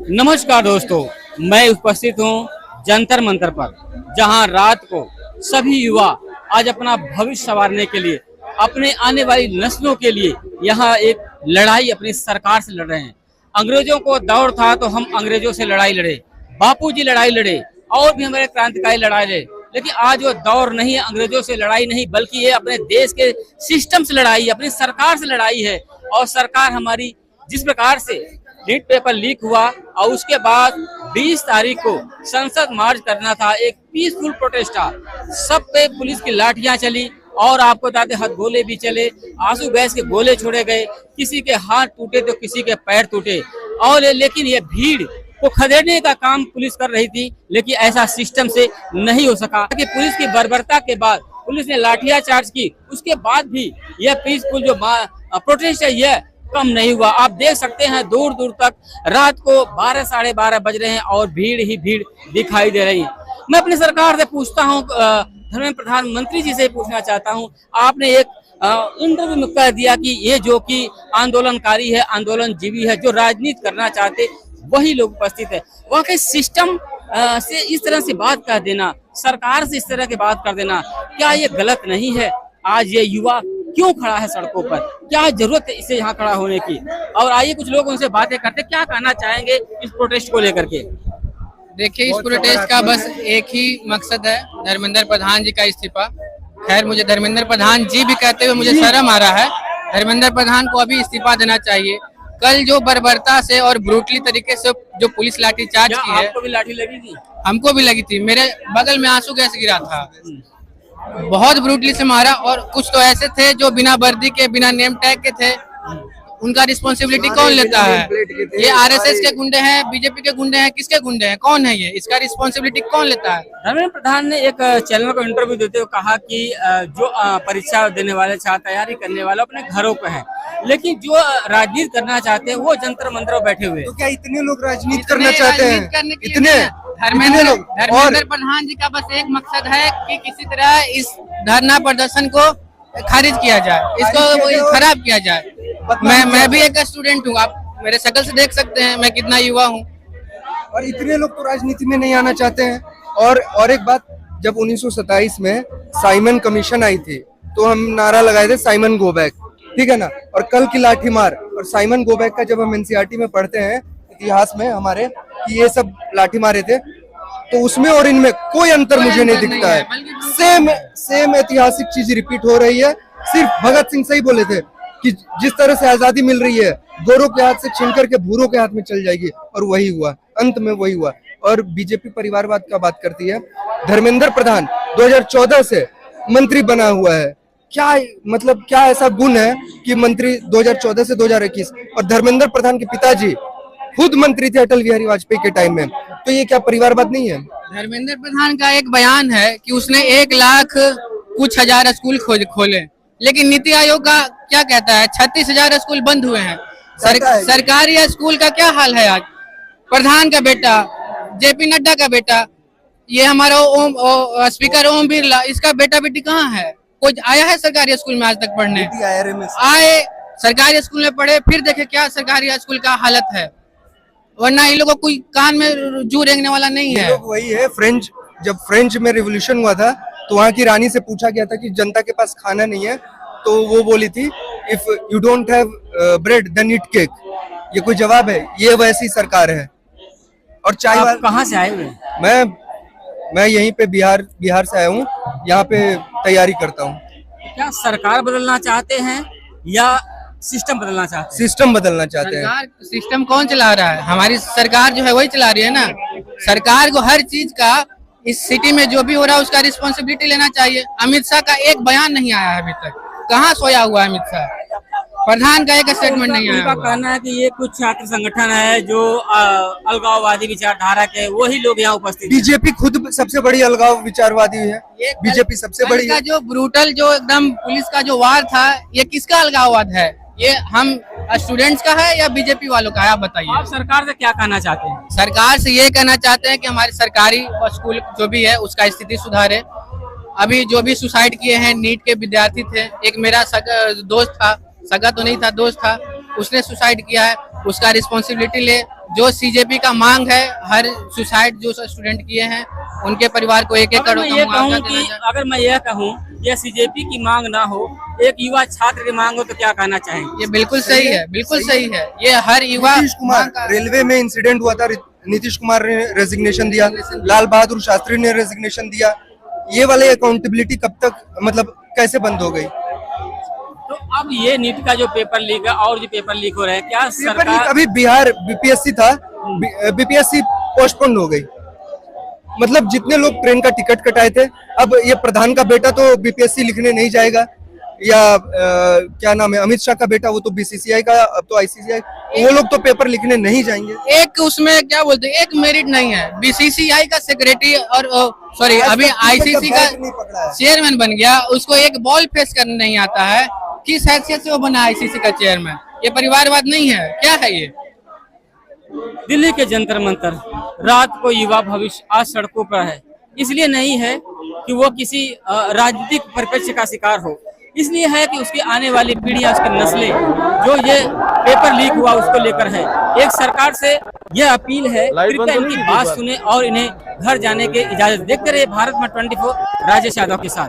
नमस्कार दोस्तों, मैं उपस्थित हूँ जंतर मंतर पर, जहां रात को सभी युवा आज अपना भविष्य संवारने के लिए, अपने आने वाली नस्लों के लिए यहां एक लड़ाई अपनी सरकार से लड़ रहे हैं। अंग्रेजों को दौर था तो हम अंग्रेजों से लड़ाई लड़े, बापूजी लड़ाई लड़े और भी हमारे क्रांतिकारी लड़ाई लड़े, लेकिन आज वो दौर नहीं है अंग्रेजों से लड़ाई नहीं, बल्कि ये अपने देश के सिस्टम से लड़ाई है, अपनी सरकार से लड़ाई है। और सरकार हमारी जिस प्रकार से लीड पेपर लीक हुआ और उसके बाद 20 तारीख को संसद मार्च करना था, एक पीसफुल प्रोटेस्ट था, सब पे पुलिस की लाठियां चली और आपको बताते हथगोले भी चले, आंसू गैस के गोले छोड़े गए, किसी के हाथ टूटे तो किसी के पैर टूटे। और लेकिन ये भीड़ को खदेड़ने का काम पुलिस कर रही थी, लेकिन ऐसा सिस्टम से नहीं हो सका कि पुलिस की बर्बरता के बाद पुलिस ने लाठियां चार्ज की, उसके बाद भी यह पीसफुल जो प्रोटेस्ट है यह कम नहीं हुआ। आप देख सकते हैं दूर दूर तक रात को 12 साढ़े 12 बज रहे हैं और भीड़ ही भीड़ दिखाई दे रही है। मैं अपनी सरकार से पूछता हूं, धर्मेंद्र प्रधानमंत्री जी से पूछना चाहता हूं, आपने एक इंटरव्यू में कह दिया कि ये जो कि आंदोलनकारी है, आंदोलन जीवी है, जो राजनीति करना चाहते वही लोग उपस्थित है। वाकई सिस्टम से इस तरह से बात कर देना, सरकार से इस तरह की बात कर देना, क्या ये गलत नहीं है? आज ये युवा क्यों खड़ा है सड़कों पर, क्या जरूरत है इसे यहाँ खड़ा होने की? और आइए कुछ लोग उनसे बातें करते, क्या कहना चाहेंगे इस प्रोटेस्ट को लेकर के? देखिए, इस प्रोटेस्ट का बस एक ही मकसद है, धर्मेंद्र प्रधान जी का इस्तीफा। खैर, मुझे धर्मेंद्र प्रधान जी भी कहते हुए मुझे शर्म आ रहा है। धर्मेंद्र प्रधान को अभी इस्तीफा देना चाहिए। कल जो बर्बरता से और ब्रूटली तरीके से जो पुलिस लाठी चार्ज की है, आपको भी लाठी लगी थी? हमको भी लगी थी, मेरे बगल में आंसू गैस गिरा था, बहुत ब्रूटली से मारा। और कुछ तो ऐसे थे जो बिना वर्दी के, बिना नेम टैग के थे, उनका रिस्पॉन्सिबिलिटी कौन लेता है? ये आरएसएस के गुंडे हैं, बीजेपी के गुंडे हैं, किसके गुंडे हैं, कौन है ये? इसका रिस्पॉन्सिबिलिटी कौन लेता है? धर्मेंद्र प्रधान ने एक चैनल को इंटरव्यू देते हुए कहा कि जो परीक्षा देने वाले छात्र, तैयारी करने वाले अपने घरों पे हैं, लेकिन जो राजनीति करना चाहते हैं वो जंतर मंतर बैठे हुए। तो क्या इतने लोग राजनीति करना चाहते हैं? इतने धर्मेंद्र प्रधान जी का बस एक मकसद है कि किसी तरह इस धरना प्रदर्शन को खारिज किया जाए, इसको खराब किया जाए। मैं भी एक स्टूडेंट हूँ, आप मेरे शक्ल से देख सकते हैं मैं कितना युवा हूँ। और इतने लोग तो राजनीति में नहीं आना चाहते हैं। और एक बात, जब 1927 में साइमन कमीशन आई थी तो हम नारा लगाए थे साइमन गो बैक, ठीक है ना? और कल की लाठी मार और साइमन गो बैक का जब हम एनसीईआरटी में पढ़ते हैं इतिहास में हमारे कि ये सब लाठी मारे थे, तो उसमें और इनमें कोई अंतर मुझे नहीं दिखता है। सेम ऐतिहासिक चीज रिपीट हो रही है। सिर्फ भगत सिंह सही बोले थे कि जिस तरह से आजादी मिल रही है गोरों के हाथ से छीन करके भूरों के हाथ में चल जाएगी, और वही हुआ, अंत में वही हुआ। और बीजेपी परिवारवाद का बात करती है। धर्मेंद्र प्रधान 2014 से मंत्री बना हुआ है, क्या मतलब क्या ऐसा गुण है कि मंत्री 2014 से 2021? और धर्मेंद्र प्रधान के पिताजी खुद मंत्री थे अटल बिहारी वाजपेयी के टाइम में, तो ये क्या परिवारवाद नहीं है? धर्मेंद्र प्रधान का एक बयान है कि उसने 1 लाख कुछ हजार स्कूल खोले, लेकिन नीति आयोग का क्या कहता है 36,000 स्कूल बंद हुए हैं। सरकारी स्कूल का क्या हाल है आज? प्रधान का बेटा, जेपी नड्डा का बेटा, ये हमारा स्पीकर ओम बिरला, इसका बेटा बेटी कहाँ है? कोई आया है सरकारी स्कूल में आज तक पढ़ने? आए सरकारी स्कूल में पढ़े, फिर देखे क्या सरकारी स्कूल का हालत है, वरना इन लोगों को कोई कान में जू रेंगने वाला नहीं है। वही है, जब फ्रेंच में रिवॉल्यूशन हुआ था तो वहाँ की रानी से पूछा गया था कि जनता के पास खाना नहीं है, तो वो बोली थी if you don't have bread then eat cake. ये कोई जवाब है? ये वैसी सरकार है। और चाय आप कहाँ से आए हुए? मैं यहीं पे बिहार से आया हूँ, यहाँ पे तैयारी करता हूँ। क्या सरकार बदलना चाहते हैं या सिस्टम बदलना चाहते हैं? सिस्टम बदलना चाहते हैं। सरकार सिस्टम कौन चला रहा है? हमारी सरकार जो है वही चला रही है ना। सरकार को हर चीज का, इस सिटी में जो भी हो रहा है उसका रिस्पॉन्सिबिलिटी लेना चाहिए। अमित शाह का एक बयान नहीं आया है अभी तक, कहाँ सोया हुआ है अमित शाह? प्रधान का एक स्टेटमेंट नहीं आया। उनका कहना है कि ये कुछ छात्र संगठन है जो अलगाववादी विचारधारा के, वही लोग यहाँ उपस्थित। बीजेपी खुद सबसे बड़ी अलगाव विचारवादी है। बीजेपी सबसे बड़ी का जो ब्रूटल, जो एकदम पुलिस का जो वार था, ये किसका अलगाववाद है? ये हम स्टूडेंट्स का है या बीजेपी वालों का है? आप बताइए। आप सरकार से क्या कहना चाहते हैं? सरकार से ये कहना चाहते हैं कि हमारे सरकारी स्कूल जो भी है उसका स्थिति सुधारे। अभी जो भी सुसाइड किए हैं नीट के विद्यार्थी थे, एक मेरा दोस्त था, सगा तो नहीं था, दोस्त था, उसने सुसाइड किया है, उसका रिस्पॉन्सिबिलिटी ले। जो सीजेपी का मांग है, हर सुसाइड जो स्टूडेंट किए हैं उनके परिवार को 1-1 अगर करोड़ मैं का ये मुआवजा कहूँ देना कि चाहिए। अगर मैं यह कहूँ यह सीजेपी की मांग ना हो, एक युवा छात्र की मांग हो, तो क्या कहना चाहेंगे? ये बिल्कुल सही है, बिल्कुल सही है। ये हर युवा नीतीश कुमार, मांग का- रेलवे में इंसिडेंट हुआ था, नीतीश कुमार ने रेजिग्नेशन दिया, लाल बहादुर शास्त्री ने रेजिग्नेशन दिया। ये वाले अकाउंटेबिलिटी कब तक, मतलब कैसे बंद हो गई? तो अब ये नीट का जो पेपर लीक है और जो पेपर लीक हो रहा है, क्या पेपर लीक सरकार अभी बिहार बीपीएससी था, बीपीएससी पोस्टपोन्ड हो गई। मतलब जितने लोग ट्रेन का टिकट कटाए थे, अब ये प्रधान का बेटा तो बीपीएससी लिखने नहीं जाएगा, या क्या नाम है, अमित शाह का बेटा, वो तो बीसीसीआई का, अब तो आईसीसीआई, वो लोग तो पेपर लिखने नहीं जाएंगे। एक उसमें क्या बोलते हैं, एक मेरिट नहीं है। बीसीसीआई का सेक्रेटरी और सॉरी अभी आईसीसी का चेयरमैन बन गया, उसको एक बॉल फेस करने नहीं आता है। किस हैसियत से वो बना आईसीसी का चेयरमैन? ये परिवारवाद नहीं है, क्या है ये? दिल्ली के जंतर मंतर रात को युवा भविष्य आज सड़कों पर है। इसलिए नहीं है कि वो किसी राजनीतिक परिप्रेक्ष्य का शिकार हो, इसलिए है कि उसकी आने वाली पीढ़ियां, उसकी नस्लें, जो ये पेपर लीक हुआ उसको लेकर है। एक सरकार से यह अपील है, कृपया इनकी बात सुने और इन्हें घर जाने की इजाजत। देखते रहिए भारत में 24, राजेश यादव के साथ।